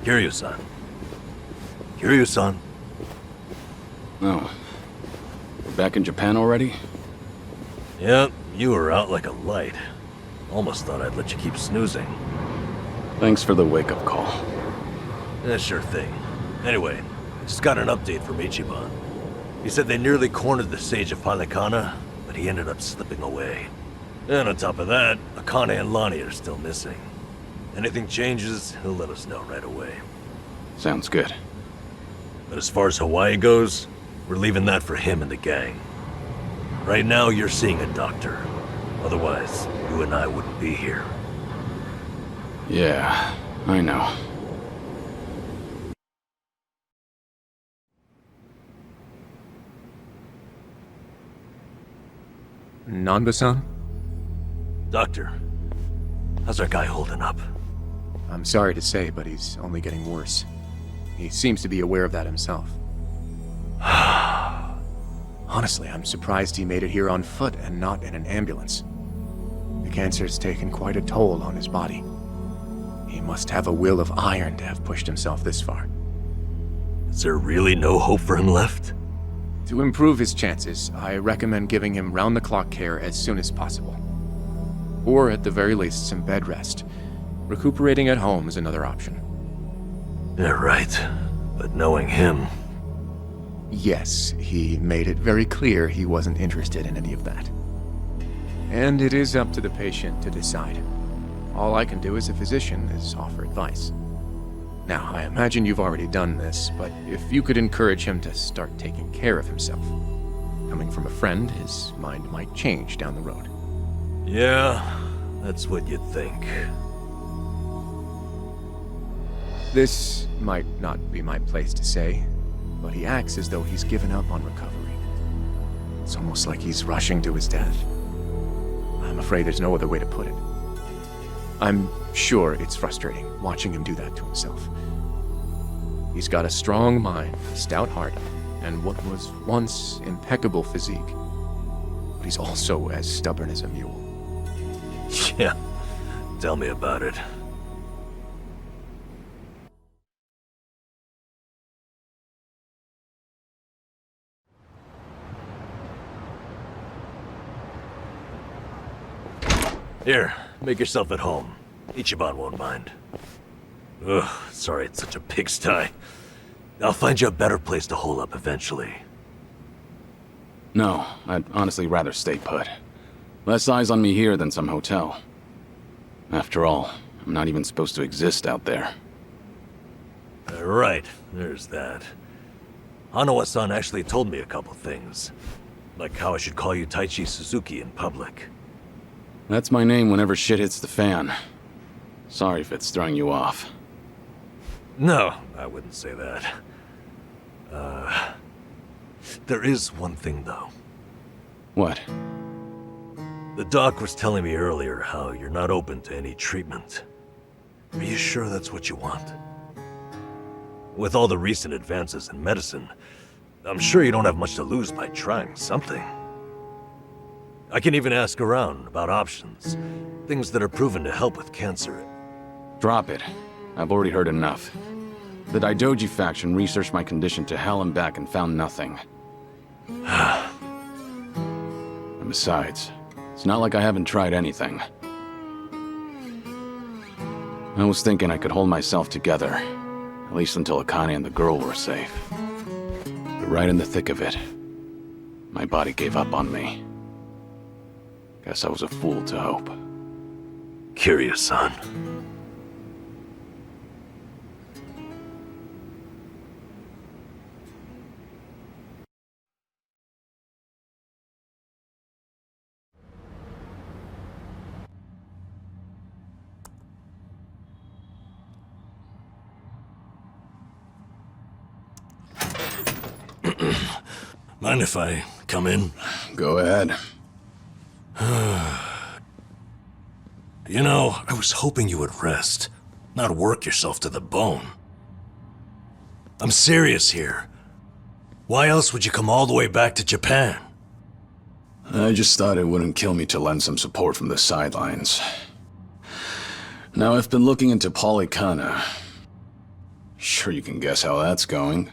Kiryu-san. Kiryu-san. Oh. We're back in Japan already? Yep, you were out like a light. Almost thought I'd let you keep snoozing. Thanks for the wake-up call. Yeah, sure thing. Anyway, just got an update from Ichiban. He said they nearly cornered the Sage of Palikana, but he ended up slipping away. And on top of that, Akane and Lonnie are still missing. Anything changes, he'll let us know right away. Sounds good. But as far as Hawaii goes, we're leaving that for him and the gang. Right now, you're seeing a doctor. Otherwise, you and I wouldn't be here. Yeah, I know. Nanba-san? Doctor, how's our guy holding up? I'm sorry to say, but he's only getting worse. He seems to be aware of that himself. Honestly, I'm surprised he made it here on foot and not in an ambulance. The cancer's taken quite a toll on his body. He must have a will of iron to have pushed himself this far. Is there really no hope for him left? To improve his chances, I recommend giving him round-the-clock care as soon as possible. Or at the very least, some bed rest. Recuperating at home is another option. Yeah, right. But knowing him... Yes, he made it very clear he wasn't interested in any of that. And it is up to the patient to decide. All I can do as a physician is offer advice. Now, I imagine you've already done this, but if you could encourage him to start taking care of himself. Coming from a friend, his mind might change down the road. Yeah, that's what you'd think. This might not be my place to say, but he acts as though he's given up on recovery. It's almost like he's rushing to his death. I'm afraid there's no other way to put it. I'm sure it's frustrating watching him do that to himself. He's got a strong mind, a stout heart, and what was once impeccable physique. But he's also as stubborn as a mule. Yeah, tell me about it. Here, make yourself at home. Ichiban won't mind. Ugh, sorry it's such a pigsty. I'll find you a better place to hole up eventually. No, I'd honestly rather stay put. Less eyes on me here than some hotel. After all, I'm not even supposed to exist out there. Right, there's that. Hanawa-san actually told me a couple things. Like how I should call you Taichi Suzuki in public. That's my name whenever shit hits the fan. Sorry if it's throwing you off. No, I wouldn't say that. There is one thing though. What? The doc was telling me earlier how you're not open to any treatment. Are you sure that's what you want? With all the recent advances in medicine, I'm sure you don't have much to lose by trying something. I can even ask around about options, things that are proven to help with cancer. Drop it. I've already heard enough. The Daidoji faction researched my condition to hell and back and found nothing. And besides, it's not like I haven't tried anything. I was thinking I could hold myself together, at least until Akane and the girl were safe. But right in the thick of it, my body gave up on me. Guess I was a fool to hope. Kiryu-san. Mind if I come in? Go ahead. You know, I was hoping you would rest, not work yourself to the bone. I'm serious here. Why else would you come all the way back to Japan? I just thought it wouldn't kill me to lend some support from the sidelines. Now, I've been looking into Palikana. Sure you can guess how that's going.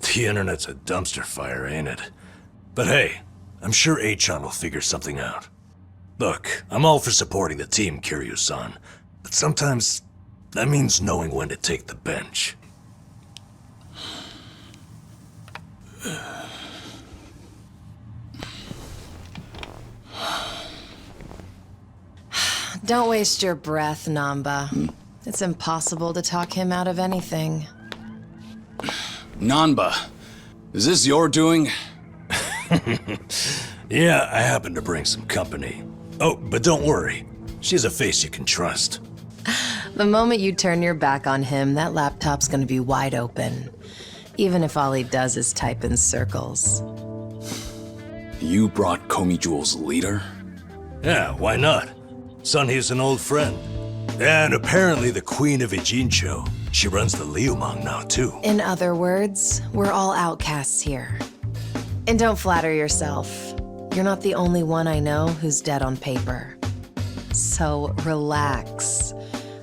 The internet's a dumpster fire, ain't it? But hey, I'm sure Achan will figure something out. Look, I'm all for supporting the team, Kiryu-san, but sometimes that means knowing when to take the bench. Don't waste your breath, Nanba. It's impossible to talk him out of anything. Nanba, is this your doing? Yeah, I happen to bring some company. Oh, but don't worry. She's a face you can trust. The moment you turn your back on him, that laptop's gonna be wide open. Even if all he does is type in circles. You brought Komi Jewel's leader? Yeah, why not? Seonhee's an old friend. And apparently the Queen of Ijincho. She runs the Liumang now, too. In other words, we're all outcasts here. And don't flatter yourself. You're not the only one I know who's dead on paper. So relax.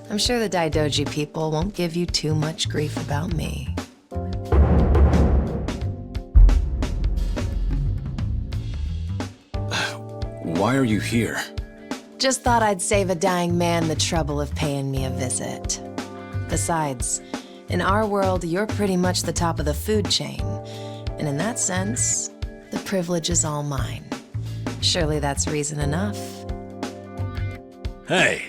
I'm sure the Daidoji people won't give you too much grief about me. Why are you here? Just thought I'd save a dying man the trouble of paying me a visit. Besides, in our world, you're pretty much the top of the food chain. And in that sense, the privilege is all mine. Surely that's reason enough. Hey,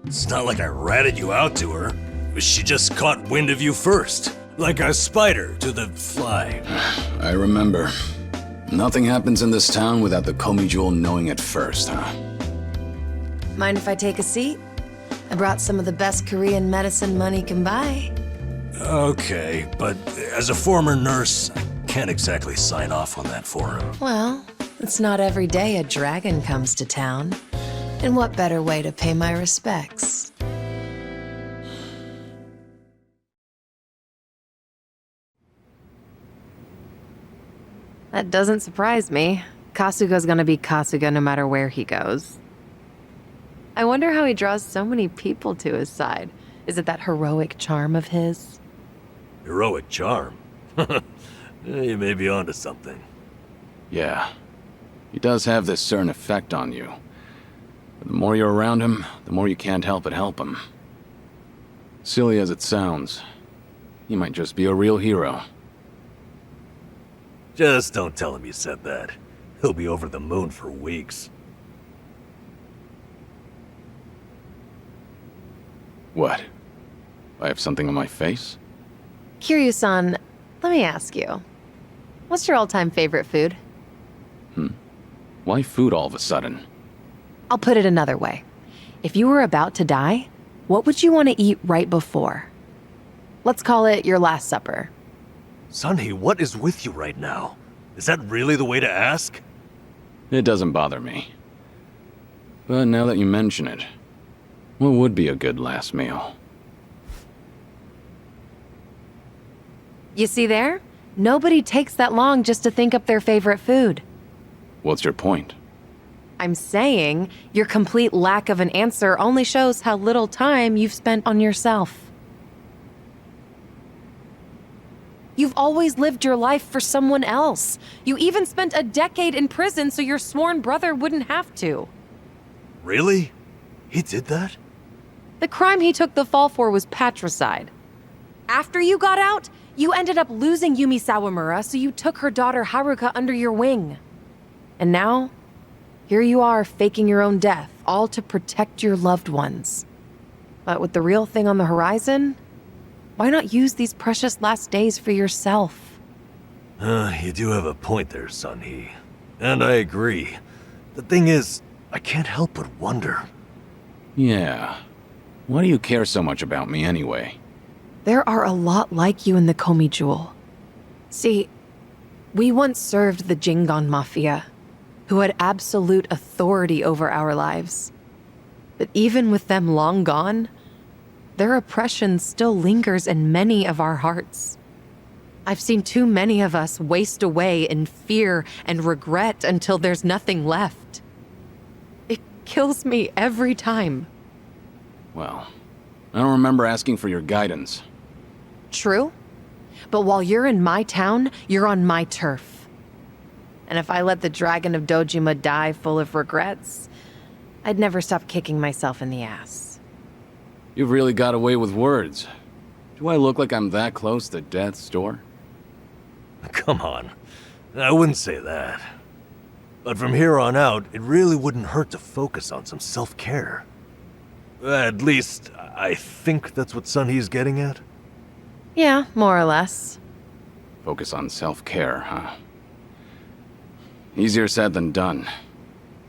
it's not like I ratted you out to her. She just caught wind of you first. Like a spider to the fly. I remember. Nothing happens in this town without the Komi Jewel knowing it first, huh? Mind if I take a seat? I brought some of the best Korean medicine money can buy. Okay, but as a former nurse, I can't exactly sign off on that for him. Well, it's not every day a dragon comes to town. And what better way to pay my respects? That doesn't surprise me. Kasuga's gonna be Kasuga no matter where he goes. I wonder how he draws so many people to his side. Is it that heroic charm of his? Heroic charm? You may be onto something. Yeah. He does have this certain effect on you. But the more you're around him, the more you can't help but help him. Silly as it sounds, he might just be a real hero. Just don't tell him you said that. He'll be over the moon for weeks. What? I have something on my face? Kiryu-san, let me ask you. What's your all-time favorite food? Why food all of a sudden? I'll put it another way. If you were about to die, what would you want to eat right before? Let's call it your last supper. Seonhee, what is with you right now? Is that really the way to ask? It doesn't bother me. But now that you mention it, what would be a good last meal? You see there? Nobody takes that long just to think up their favorite food. What's your point? I'm saying your complete lack of an answer only shows how little time you've spent on yourself. You've always lived your life for someone else. You even spent a decade in prison so your sworn brother wouldn't have to. Really? He did that? The crime he took the fall for was patricide. After you got out, you ended up losing Yumi Sawamura, so you took her daughter Haruka under your wing. And now, here you are faking your own death, all to protect your loved ones. But with the real thing on the horizon, why not use these precious last days for yourself? You do have a point there, Seonhee. And I agree. The thing is, I can't help but wonder. Yeah. Why do you care so much about me anyway? There are a lot like you in the Komi Jewel. See, we once served the Jingon Mafia, who had absolute authority over our lives. But even with them long gone, their oppression still lingers in many of our hearts. I've seen too many of us waste away in fear and regret until there's nothing left. It kills me every time. Well, I don't remember asking for your guidance. True. But while you're in my town, you're on my turf. And if I let the Dragon of Dojima die full of regrets, I'd never stop kicking myself in the ass. You've really got away with words. Do I look like I'm that close to death's door? Come on. I wouldn't say that. But from here on out, it really wouldn't hurt to focus on some self-care. At least, I think that's what Seonhee's getting at. Yeah, more or less. Focus on self-care, huh? Easier said than done.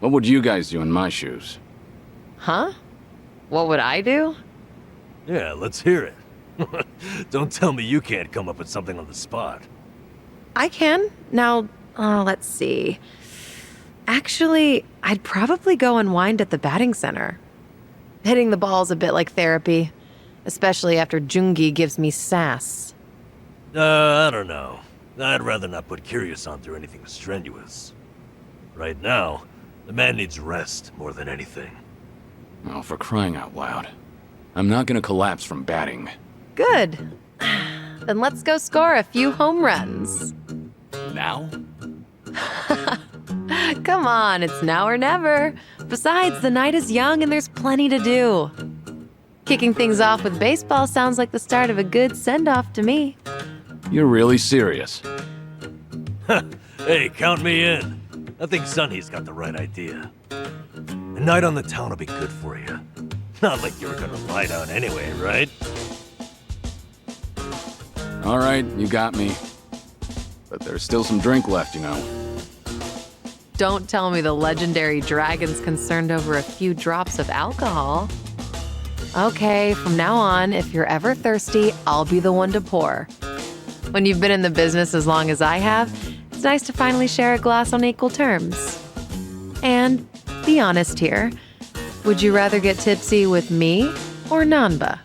What would you guys do in my shoes? Huh? What would I do? Yeah, let's hear it. Don't tell me you can't come up with something on the spot. I can. Now, let's see. Actually, I'd probably go unwind at the batting center. Hitting the ball's a bit like therapy, especially after Jungi gives me sass. I don't know. I'd rather not put Kiryu-san through anything strenuous. Right now, the man needs rest more than anything. Oh, for crying out loud. I'm not gonna collapse from batting. Good. Then let's go score a few home runs. Now? Come on, it's now or never. Besides, the night is young and there's plenty to do. Kicking things off with baseball sounds like the start of a good send-off to me. You're really serious. Hey, count me in. I think Seonhee's got the right idea. A night on the town will be good for you. Not like you were gonna lie down anyway, right? All right, you got me. But there's still some drink left, you know. Don't tell me the legendary dragon's concerned over a few drops of alcohol. Okay, from now on, if you're ever thirsty, I'll be the one to pour. When you've been in the business as long as I have, it's nice to finally share a glass on equal terms. And be honest here, would you rather get tipsy with me or Nanba?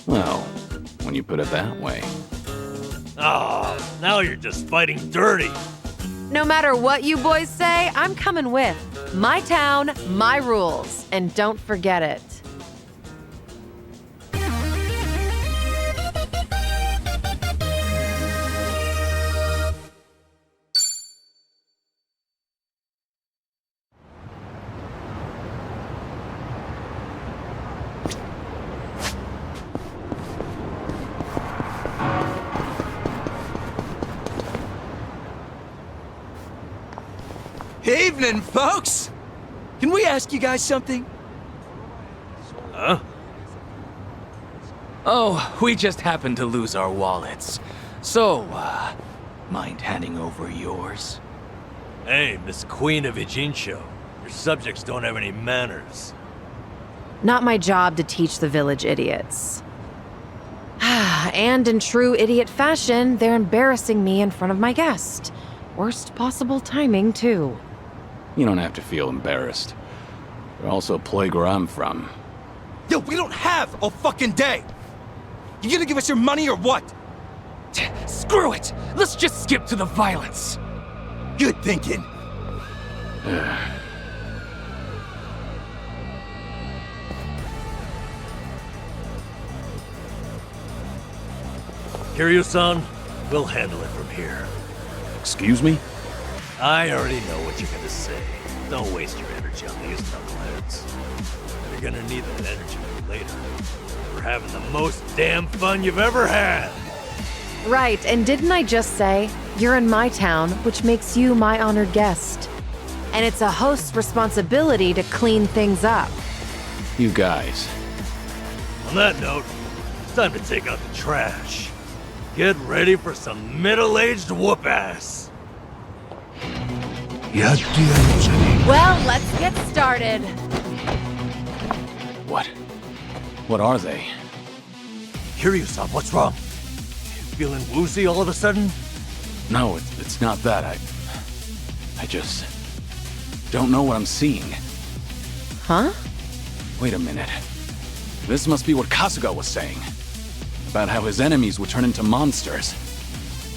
Well, when you put it that way. Oh, now you're just fighting dirty. No matter what you boys say, I'm coming with. My town, my rules, and don't forget it. Evening, folks! Can we ask you guys something? Huh? Oh, we just happened to lose our wallets. So, mind handing over yours? Hey, Miss Queen of Ijincho. Your subjects don't have any manners. Not my job to teach the village idiots. And in true idiot fashion, they're embarrassing me in front of my guest. Worst possible timing, too. You don't have to feel embarrassed. They're also a plague where I'm from. Yo, we don't have a fucking day! You gonna give us your money or what? Screw it! Let's just skip to the violence! Good thinking. Kiryu-san, we'll handle it from here. Excuse me? I already know what you're gonna say. Don't waste your energy on these knuckleheads. You're gonna need that energy later. We're having the most damn fun you've ever had! Right, and didn't I just say, you're in my town, which makes you my honored guest. And it's a host's responsibility to clean things up. You guys. On that note, it's time to take out the trash. Get ready for some middle-aged whoop-ass. Well, let's get started. What? What are they? Kiryu-san, what's wrong? Feeling woozy all of a sudden? No, it's not that. I just don't know what I'm seeing. Huh? Wait a minute. This must be what Kasuga was saying. About how his enemies would turn into monsters.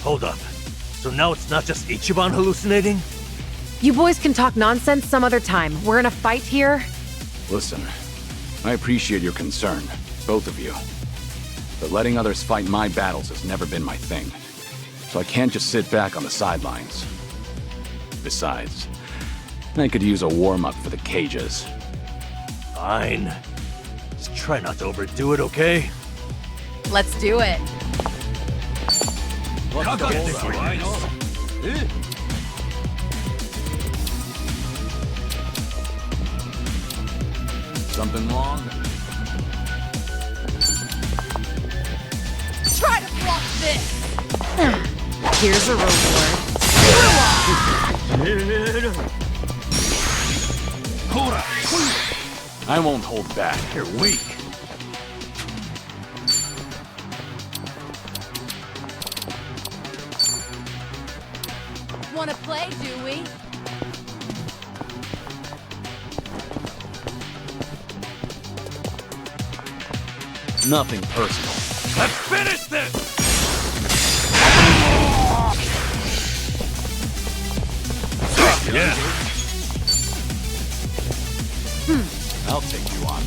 Hold up. So now it's not just Ichiban hallucinating? You boys can talk nonsense some other time. We're in a fight here. Listen, I appreciate your concern, both of you. But letting others fight my battles has never been my thing. So I can't just sit back on the sidelines. Besides, I could use a warm-up for the cages. Fine. Just try not to overdo it, okay? Let's do it. Something wrong? Try to block this! Here's a reward. I won't hold back. You're weak. Wanna play, do we? Nothing personal. Let's finish this! Yeah. I'll take you on.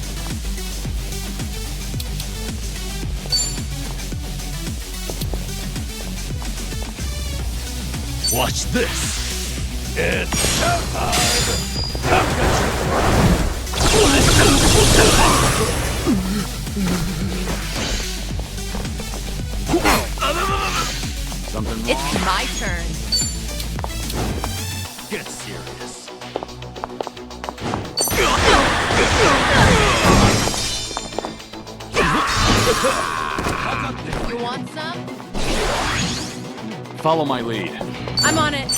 Watch this. It's showtime. Something wrong? It's my turn. Get serious. You want some? Follow my lead. I'm on it.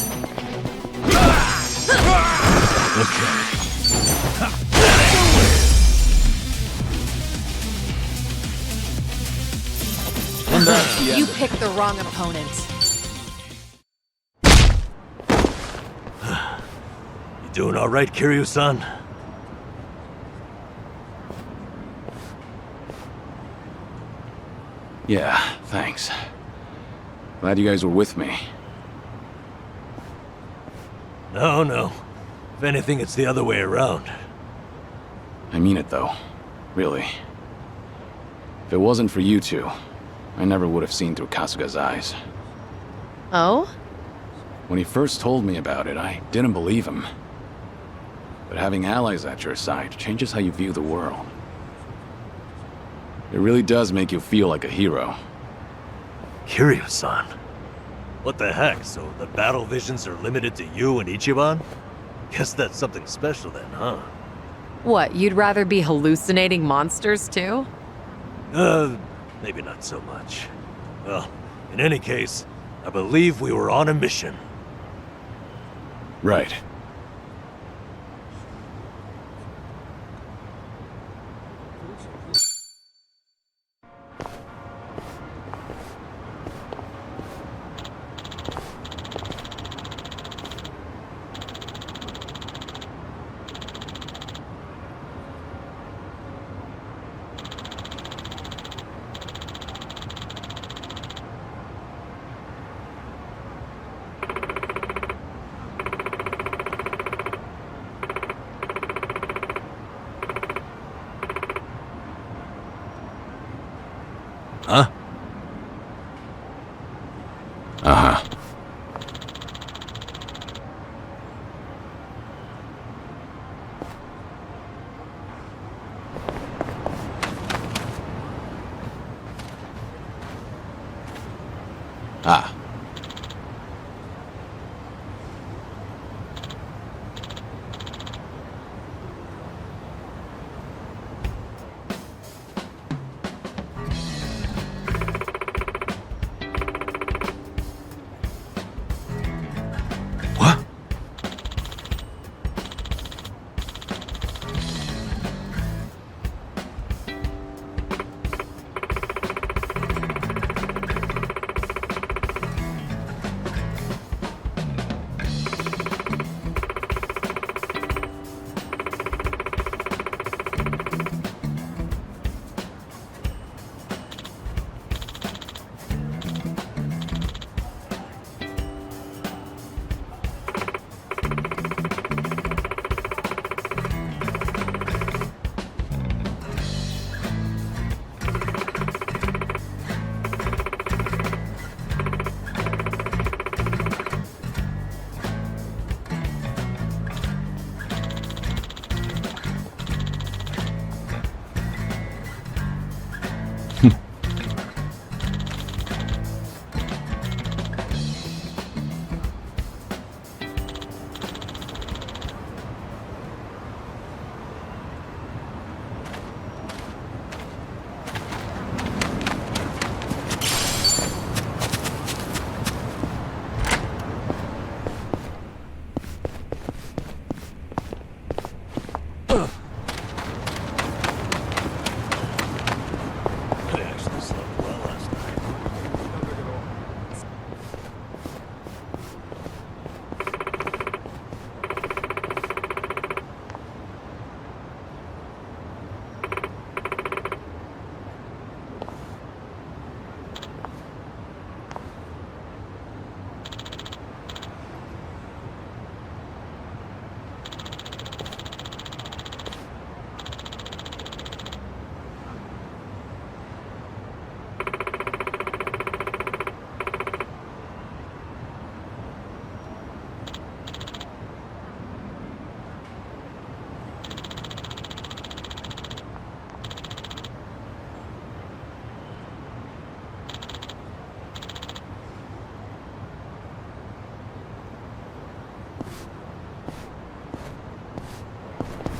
And that's the end. You picked the wrong opponent. You doing all right, Kiryu-san? Yeah, thanks. Glad you guys were with me. No, no. If anything, it's the other way around. I mean it, though. Really. If it wasn't for you two, I never would have seen through Kasuga's eyes. Oh? When he first told me about it, I didn't believe him. But having allies at your side changes how you view the world. It really does make you feel like a hero. Kiryu-san? What the heck? So the battle visions are limited to you and Ichiban? Guess that's something special then, huh? What, you'd rather be hallucinating monsters too? Maybe not so much. Well, in any case, I believe we were on a mission. Right. Huh? Uh-huh. Ah. What?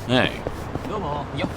Hey, どうもよっ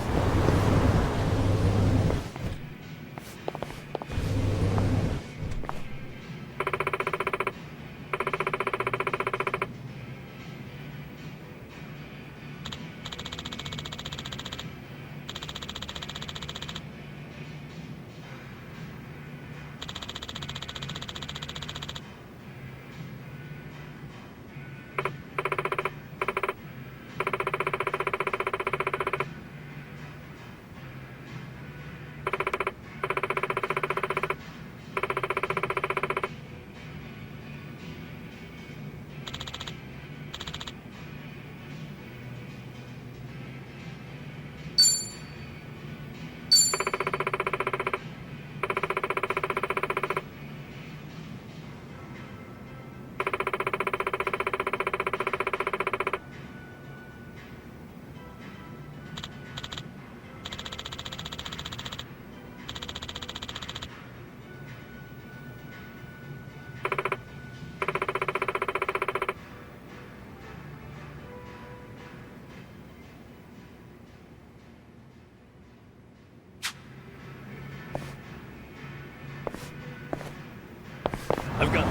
I've got...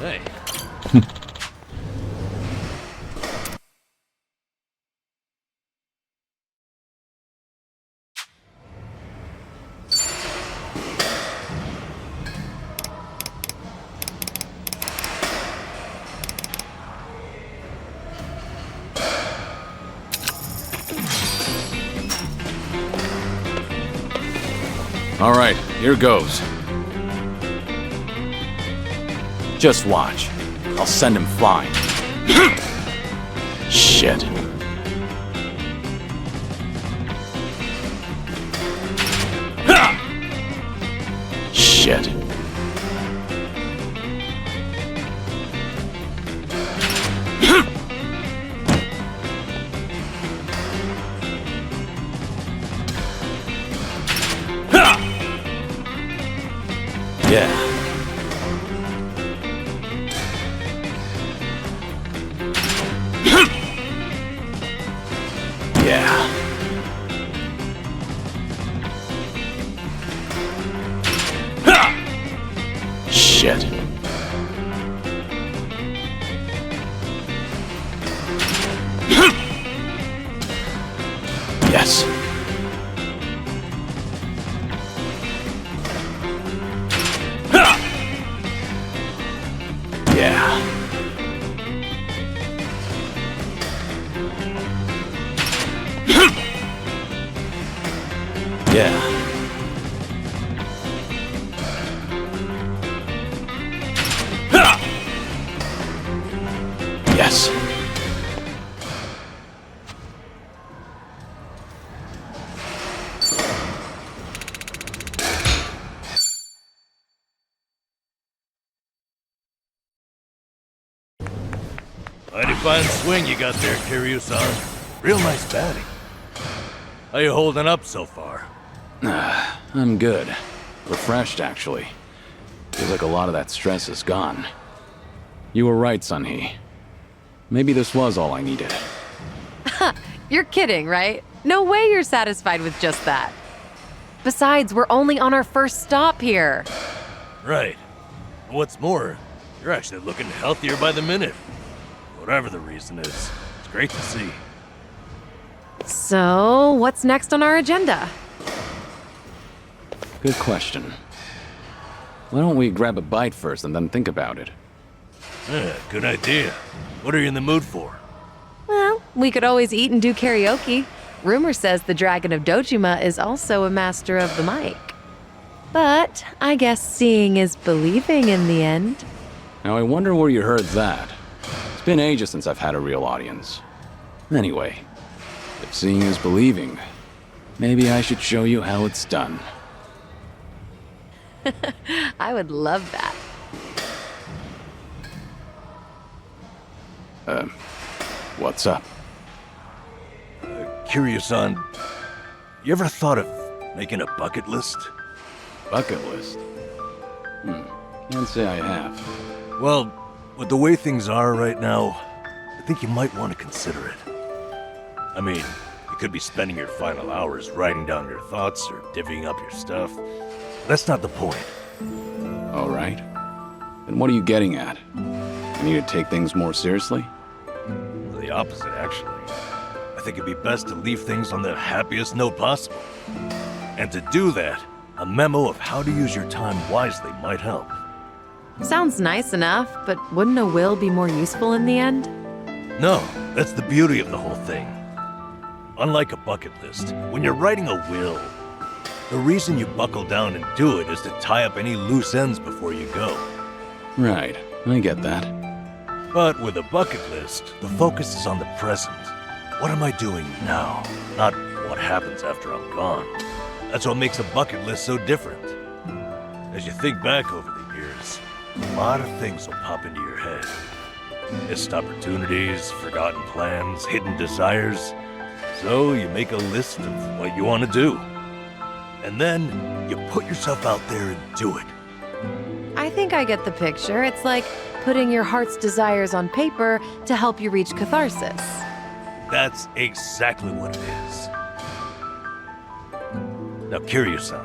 Hey. all right, here goes. Just watch. I'll send him flying. Shit. Shit. Yeah. Yeah. Shit. Yes. Yeah. Yeah. Yes. Mighty fine swing you got there, Kiryu-san. Real nice batting. How you holding up so far? I'm good. Refreshed, actually. Feels like a lot of that stress is gone. You were right, Seonhee. Maybe this was all I needed. You're kidding, right? No way you're satisfied with just that. Besides, we're only on our first stop here. Right. What's more, you're actually looking healthier by the minute. Whatever the reason is, it's great to see. So, what's next on our agenda? Good question. Why don't we grab a bite first and then think about it? Yeah, good idea. What are you in the mood for? Well, we could always eat and do karaoke. Rumor says the Dragon of Dojima is also a master of the mic. But I guess seeing is believing in the end. Now I wonder where you heard that. It's been ages since I've had a real audience. Anyway, if seeing is believing, maybe I should show you how it's done. I would love that. What's up? Kiryu-san, you ever thought of making a bucket list? Bucket list? Can't say I have. Well, with the way things are right now, I think you might want to consider it. I mean, you could be spending your final hours writing down your thoughts or divvying up your stuff. That's not the point. All right. Then what are you getting at? I need to take things more seriously? The opposite, actually. I think it'd be best to leave things on the happiest note possible. And to do that, a memo of how to use your time wisely might help. Sounds nice enough, but wouldn't a will be more useful in the end? No, that's the beauty of the whole thing. Unlike a bucket list, when you're writing a will, the reason you buckle down and do it is to tie up any loose ends before you go. Right, I get that. But with a bucket list, the focus is on the present. What am I doing now? Not what happens after I'm gone. That's what makes a bucket list so different. As you think back over the years, a lot of things will pop into your head. Missed opportunities, forgotten plans, hidden desires. So you make a list of what you want to do. And then you put yourself out there and do it. I think I get the picture. It's like putting your heart's desires on paper to help you reach catharsis. That's exactly what it is. Now, Kiryu-san,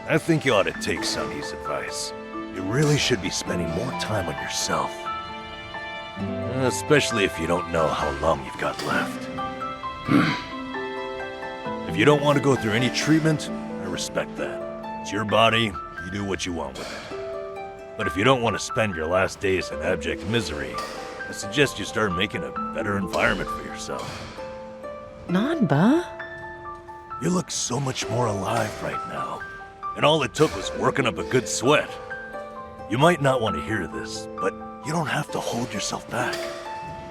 I think you ought to take Seonhee's advice. You really should be spending more time on yourself. Especially if you don't know how long you've got left. If you don't want to go through any treatment, I respect that. It's your body, you do what you want with it. But if you don't want to spend your last days in abject misery, I suggest you start making a better environment for yourself. Nanba? You look so much more alive right now, and all it took was working up a good sweat. You might not want to hear this, but you don't have to hold yourself back.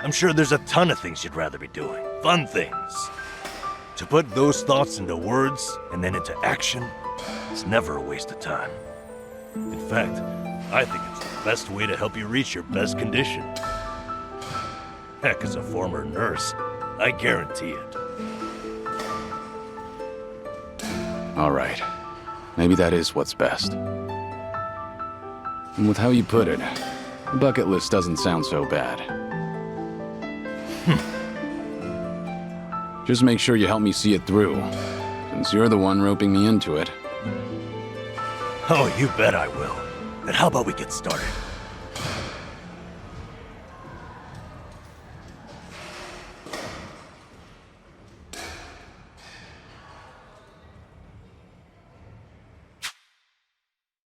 I'm sure there's a ton of things you'd rather be doing, fun things. To put those thoughts into words and then into action, it's never a waste of time. In fact, I think it's the best way to help you reach your best condition. Heck, as a former nurse, I guarantee it. All right. Maybe that is what's best. And with how you put it, the bucket list doesn't sound so bad. Just make sure you help me see it through, since you're the one roping me into it. Oh, you bet I will. Then how about we get started?